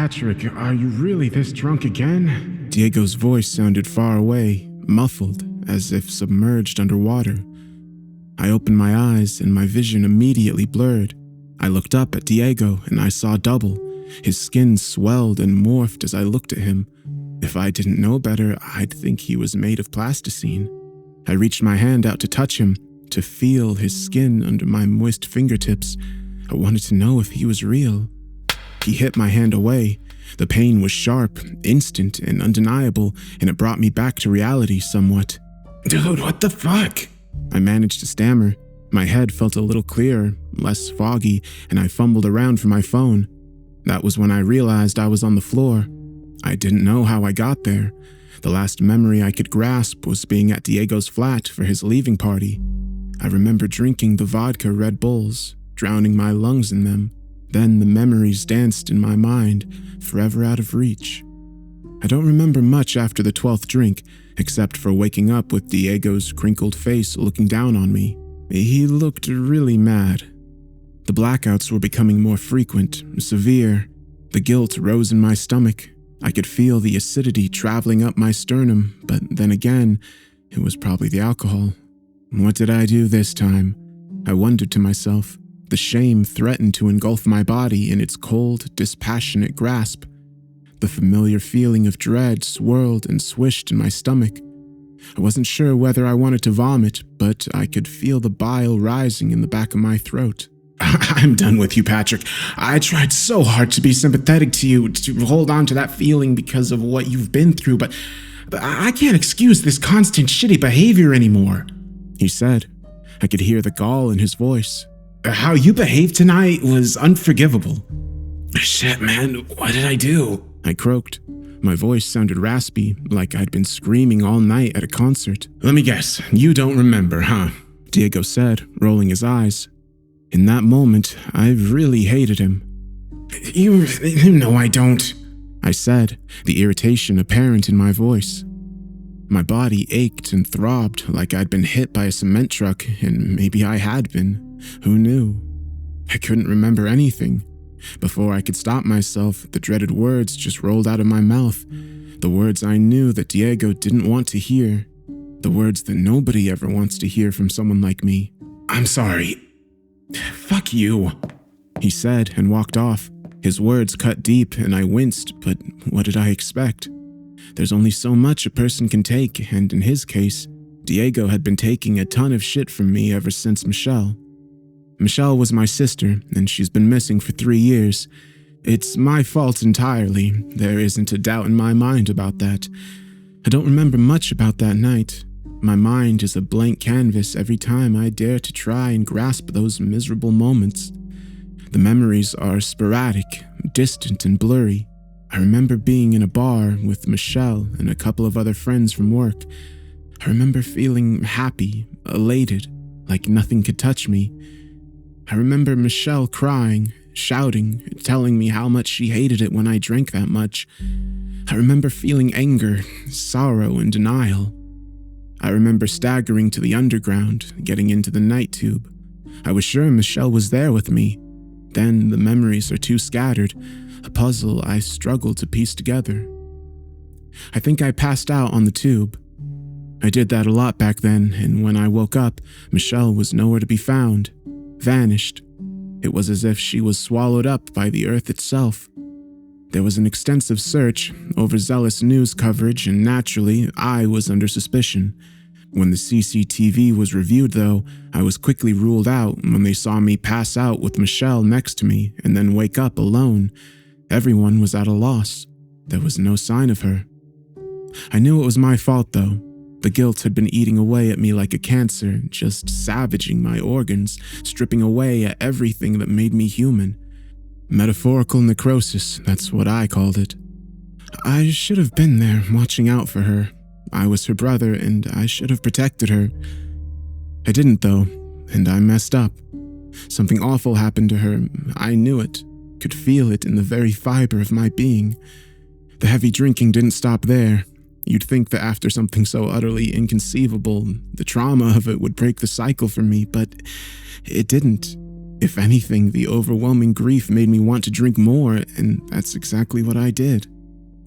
Patrick, are you really this drunk again? Diego's voice sounded far away, muffled, as if submerged underwater. I opened my eyes and my vision immediately blurred. I looked up at Diego and I saw double. His skin swelled and morphed as I looked at him. If I didn't know better, I'd think he was made of plasticine. I reached my hand out to touch him, to feel his skin under my moist fingertips. I wanted to know if he was real. He hit my hand away. The pain was sharp, instant, and undeniable, and it brought me back to reality somewhat. Dude, what the fuck? I managed to stammer. My head felt a little clearer, less foggy, and I fumbled around for my phone. That was when I realized I was on the floor. I didn't know how I got there. The last memory I could grasp was being at Diego's flat for his leaving party. I remember drinking the vodka Red Bulls, drowning my lungs in them. Then the memories danced in my mind, forever out of reach. I don't remember much after the 12th drink, except for waking up with Diego's crinkled face looking down on me. He looked really mad. The blackouts were becoming more frequent, severe. The guilt rose in my stomach. I could feel the acidity traveling up my sternum, but then again, it was probably the alcohol. What did I do this time? I wondered to myself. The shame threatened to engulf my body in its cold, dispassionate grasp. The familiar feeling of dread swirled and swished in my stomach. I wasn't sure whether I wanted to vomit, but I could feel the bile rising in the back of my throat. I'm done with you, Patrick. I tried so hard to be sympathetic to you, to hold on to that feeling because of what you've been through, but I can't excuse this constant shitty behavior anymore, he said. I could hear the gall in his voice. How you behaved tonight was unforgivable. Shit, man, what did I do? I croaked. My voice sounded raspy, like I'd been screaming all night at a concert. Let me guess, you don't remember, huh? Diego said, rolling his eyes. In that moment, I really hated him. You know I don't, I said, the irritation apparent in my voice. My body ached and throbbed like I'd been hit by a cement truck, and maybe I had been. Who knew? I couldn't remember anything. Before I could stop myself, the dreaded words just rolled out of my mouth. The words I knew that Diego didn't want to hear. The words that nobody ever wants to hear from someone like me. I'm sorry. Fuck you, he said and walked off. His words cut deep and I winced, but what did I expect? There's only so much a person can take, and in his case, Diego had been taking a ton of shit from me ever since Michelle. Michelle was my sister, and she's been missing for 3 years. It's my fault entirely. There isn't a doubt in my mind about that. I don't remember much about that night. My mind is a blank canvas every time I dare to try and grasp those miserable moments. The memories are sporadic, distant, and blurry. I remember being in a bar with Michelle and a couple of other friends from work. I remember feeling happy, elated, like nothing could touch me. I remember Michelle crying, shouting, telling me how much she hated it when I drank that much. I remember feeling anger, sorrow, and denial. I remember staggering to the underground, getting into the night tube. I was sure Michelle was there with me. Then the memories are too scattered, a puzzle I struggled to piece together. I think I passed out on the tube. I did that a lot back then, and when I woke up, Michelle was nowhere to be found. Vanished. It was as if she was swallowed up by the earth itself. There was an extensive search, overzealous news coverage, and naturally, I was under suspicion. When the CCTV was reviewed, though, I was quickly ruled out when they saw me pass out with Michelle next to me and then wake up alone. Everyone was at a loss. There was no sign of her. I knew it was my fault, though. The guilt had been eating away at me like a cancer, just savaging my organs, stripping away at everything that made me human. Metaphorical necrosis, that's what I called it. I should have been there, watching out for her. I was her brother, and I should have protected her. I didn't, though, and I messed up. Something awful happened to her. I knew it, could feel it in the very fiber of my being. The heavy drinking didn't stop there. You'd think that after something so utterly inconceivable, the trauma of it would break the cycle for me, but it didn't. If anything, the overwhelming grief made me want to drink more, and that's exactly what I did.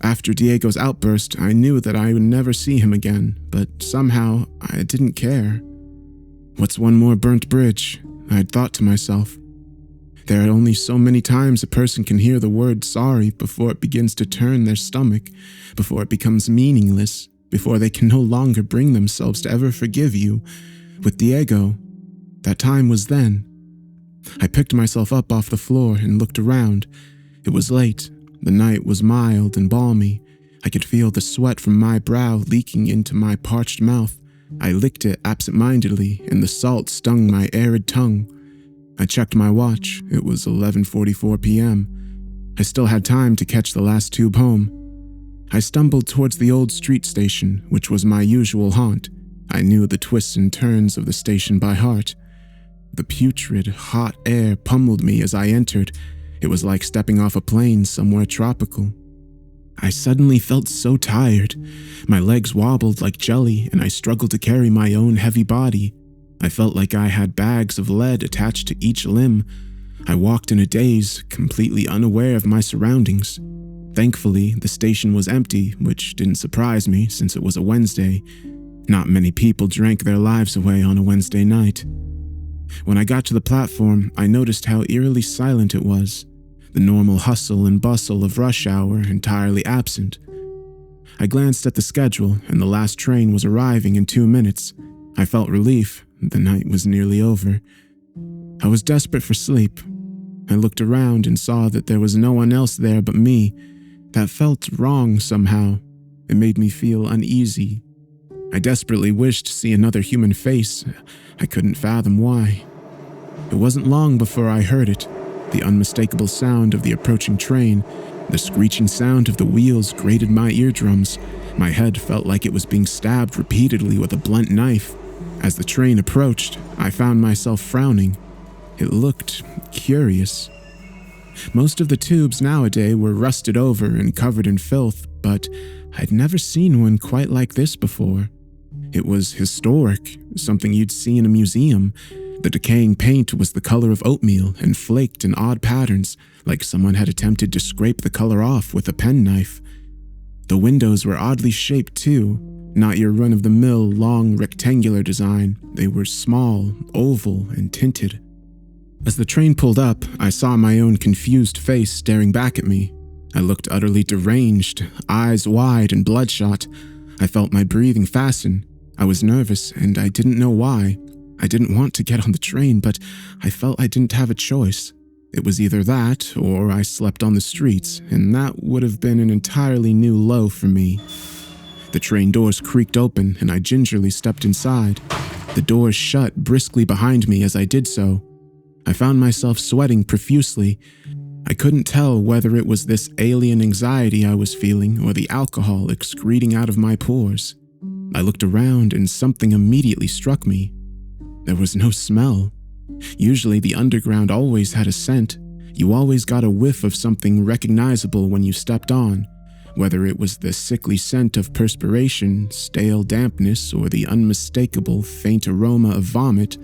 After Diego's outburst, I knew that I would never see him again, but somehow I didn't care. What's one more burnt bridge? I had thought to myself. There are only so many times a person can hear the word sorry before it begins to turn their stomach, before it becomes meaningless, before they can no longer bring themselves to ever forgive you. With Diego, that time was then. I picked myself up off the floor and looked around. It was late. The night was mild and balmy. I could feel the sweat from my brow leaking into my parched mouth. I licked it absent-mindedly, and the salt stung my arid tongue. I checked my watch. It was 11:44 p.m. I still had time to catch the last tube home. I stumbled towards the old street station, which was my usual haunt. I knew the twists and turns of the station by heart. The putrid, hot air pummeled me as I entered. It was like stepping off a plane somewhere tropical. I suddenly felt so tired. My legs wobbled like jelly, and I struggled to carry my own heavy body. I felt like I had bags of lead attached to each limb. I walked in a daze, completely unaware of my surroundings. Thankfully, the station was empty, which didn't surprise me since it was a Wednesday. Not many people drank their lives away on a Wednesday night. When I got to the platform, I noticed how eerily silent it was. The normal hustle and bustle of rush hour entirely absent. I glanced at the schedule, and the last train was arriving in 2 minutes. I felt relief. The night was nearly over. I was desperate for sleep. I looked around and saw that there was no one else there but me. That felt wrong somehow. It made me feel uneasy. I desperately wished to see another human face. I couldn't fathom why. It wasn't long before I heard it. The unmistakable sound of the approaching train. The screeching sound of the wheels grated my eardrums. My head felt like it was being stabbed repeatedly with a blunt knife. As the train approached, I found myself frowning. It looked curious. Most of the tubes nowadays were rusted over and covered in filth, but I'd never seen one quite like this before. It was historic, something you'd see in a museum. The decaying paint was the color of oatmeal and flaked in odd patterns, like someone had attempted to scrape the color off with a penknife. The windows were oddly shaped too, not your run-of-the-mill long rectangular design. They were small, oval, and tinted. As the train pulled up, I saw my own confused face staring back at me. I looked utterly deranged, eyes wide and bloodshot. I felt my breathing fasten. I was nervous, and I didn't know why. I didn't want to get on the train, but I felt I didn't have a choice. It was either that, or I slept on the streets, and that would have been an entirely new low for me. The train doors creaked open, and I gingerly stepped inside. The doors shut briskly behind me as I did so. I found myself sweating profusely. I couldn't tell whether it was this alien anxiety I was feeling or the alcohol excreting out of my pores. I looked around and something immediately struck me. There was no smell. Usually the underground always had a scent. You always got a whiff of something recognizable when you stepped on, whether it was the sickly scent of perspiration, stale dampness, or the unmistakable faint aroma of vomit.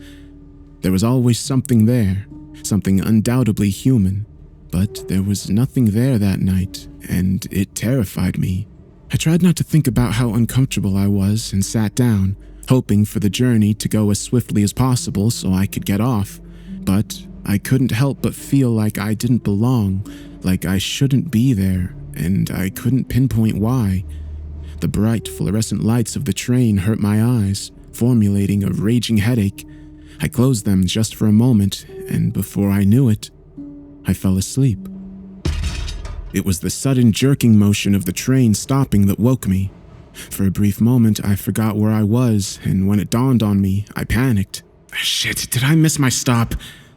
There was always something there, something undoubtedly human. But there was nothing there that night, and it terrified me. I tried not to think about how uncomfortable I was and sat down, hoping for the journey to go as swiftly as possible so I could get off. But I couldn't help but feel like I didn't belong, like I shouldn't be there, and I couldn't pinpoint why. The bright fluorescent lights of the train hurt my eyes, formulating a raging headache. I closed them just for a moment, and before I knew it, I fell asleep. It was the sudden jerking motion of the train stopping that woke me. For a brief moment, I forgot where I was, and when it dawned on me, I panicked. Shit, did I miss my stop?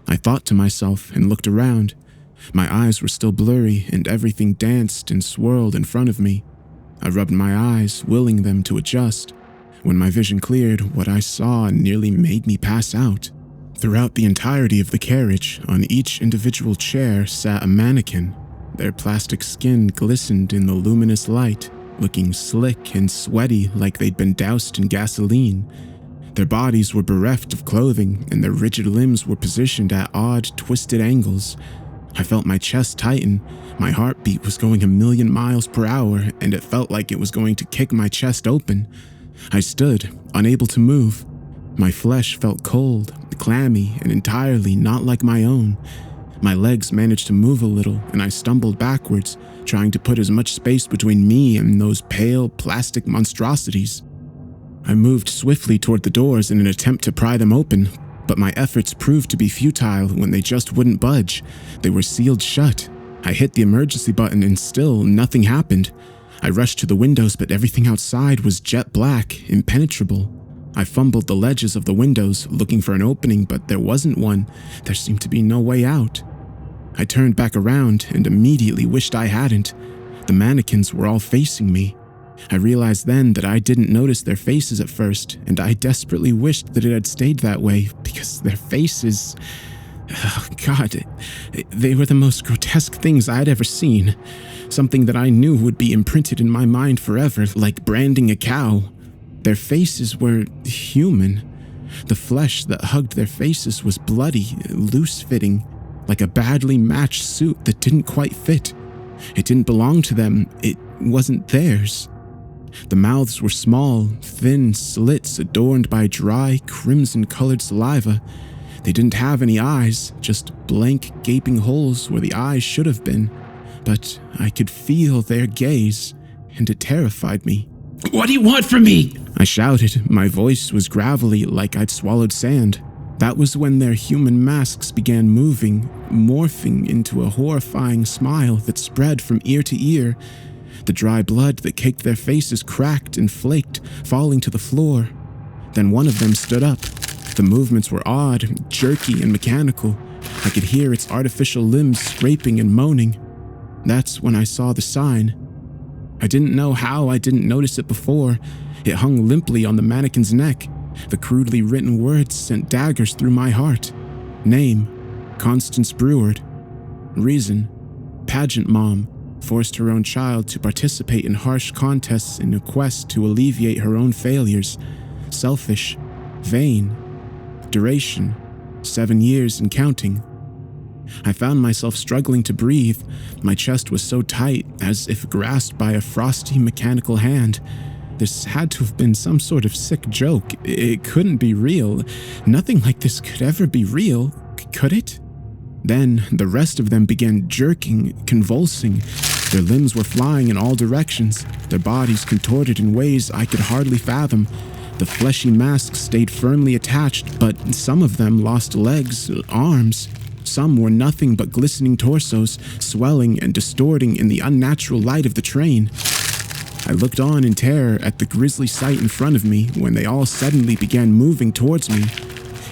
I thought to myself and looked around. My eyes were still blurry, and everything danced and swirled in front of me. I rubbed my eyes, willing them to adjust. When my vision cleared, what I saw nearly made me pass out. Throughout the entirety of the carriage, on each individual chair sat a mannequin. Their plastic skin glistened in the luminous light, looking slick and sweaty like they'd been doused in gasoline. Their bodies were bereft of clothing, and their rigid limbs were positioned at odd, twisted angles. I felt my chest tighten. My heartbeat was going 1,000,000 miles per hour, and it felt like it was going to kick my chest open. I stood, unable to move. My flesh felt cold, clammy, and entirely not like my own. My legs managed to move a little, and I stumbled backwards, trying to put as much space between me and those pale, plastic monstrosities. I moved swiftly toward the doors in an attempt to pry them open, but my efforts proved to be futile when they just wouldn't budge. They were sealed shut. I hit the emergency button and still nothing happened. I rushed to the windows, but everything outside was jet black, impenetrable. I fumbled the ledges of the windows, looking for an opening, but there wasn't one. There seemed to be no way out. I turned back around and immediately wished I hadn't. The mannequins were all facing me. I realized then that I didn't notice their faces at first, and I desperately wished that it had stayed that way, because their faces... Oh, God, they were the most grotesque things I'd ever seen. Something that I knew would be imprinted in my mind forever, like branding a cow. Their faces were human. The flesh that hugged their faces was bloody, loose-fitting, like a badly matched suit that didn't quite fit. It didn't belong to them. It wasn't theirs. The mouths were small, thin slits adorned by dry, crimson-colored saliva. They didn't have any eyes, just blank, gaping holes where the eyes should have been. But I could feel their gaze, and it terrified me. "What do you want from me?" I shouted. My voice was gravelly, like I'd swallowed sand. That was when their human masks began moving, morphing into a horrifying smile that spread from ear to ear. The dry blood that caked their faces cracked and flaked, falling to the floor. Then one of them stood up. The movements were odd, jerky, and mechanical. I could hear its artificial limbs scraping and moaning. That's when I saw the sign. I didn't know how I didn't notice it before. It hung limply on the mannequin's neck. The crudely written words sent daggers through my heart. Name, Constance Breward. Reason, pageant mom, forced her own child to participate in harsh contests in a quest to alleviate her own failures. Selfish, vain. Duration, 7 years and counting. I found myself struggling to breathe. My chest was so tight, as if grasped by a frosty mechanical hand. This had to have been some sort of sick joke. It couldn't be real. Nothing like this could ever be real, could it? Then the rest of them began jerking, convulsing. Their limbs were flying in all directions, their bodies contorted in ways I could hardly fathom. The fleshy masks stayed firmly attached, but some of them lost legs, arms. Some were nothing but glistening torsos, swelling and distorting in the unnatural light of the train. I looked on in terror at the grisly sight in front of me when they all suddenly began moving towards me.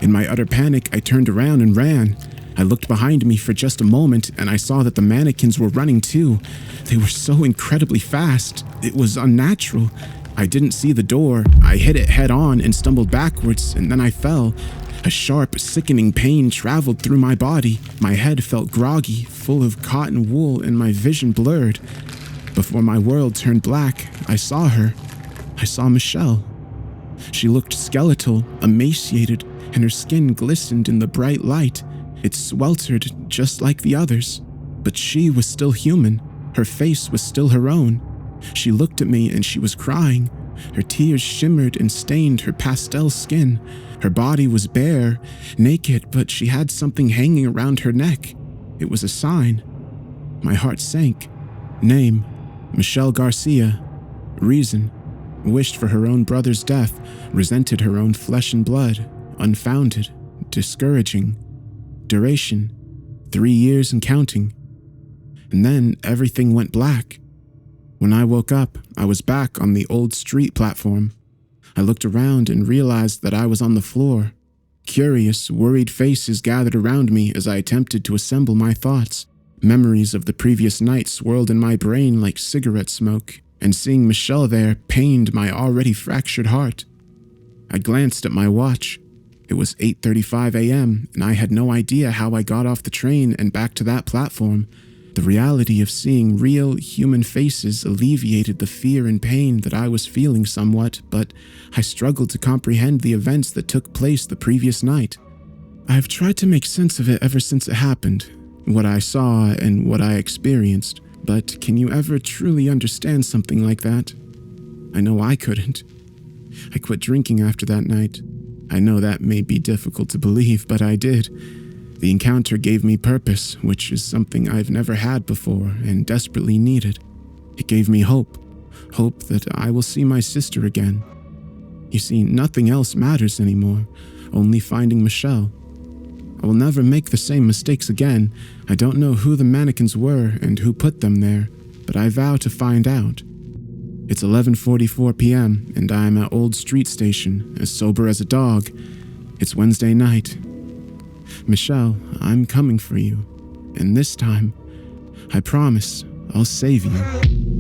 In my utter panic, I turned around and ran. I looked behind me for just a moment, and I saw that the mannequins were running too. They were so incredibly fast. It was unnatural. I didn't see the door. I hit it head on and stumbled backwards, and then I fell. A sharp, sickening pain traveled through my body. My head felt groggy, full of cotton wool, and my vision blurred. Before my world turned black, I saw her. I saw Michelle. She looked skeletal, emaciated, and her skin glistened in the bright light. It sweltered just like the others. But she was still human. Her face was still her own. She looked at me and she was crying. Her tears shimmered and stained her pastel skin. Her body was bare, naked, but she had something hanging around her neck. It was a sign. My heart sank. Name, Michelle Garcia. Reason, wished for her own brother's death, resented her own flesh and blood, unfounded, discouraging. Duration, 3 years and counting. And then everything went black. When I woke up, I was back on the old street platform. I looked around and realized that I was on the floor. Curious, worried faces gathered around me as I attempted to assemble my thoughts. Memories of the previous night swirled in my brain like cigarette smoke, and seeing Michelle there pained my already fractured heart. I glanced at my watch. It was 8:35 a.m., and I had no idea how I got off the train and back to that platform. The reality of seeing real human faces alleviated the fear and pain that I was feeling somewhat, but I struggled to comprehend the events that took place the previous night. I have tried to make sense of it ever since it happened, what I saw and what I experienced, but can you ever truly understand something like that? I know I couldn't. I quit drinking after that night. I know that may be difficult to believe, but I did. The encounter gave me purpose, which is something I've never had before and desperately needed. It gave me hope that I will see my sister again. You see, nothing else matters anymore, only finding Michelle. I will never make the same mistakes again. I don't know who the mannequins were and who put them there, but I vow to find out. It's 11:44 p.m. and I am at Old Street Station, as sober as a dog. It's Wednesday night. Michelle, I'm coming for you, and this time, I promise I'll save you.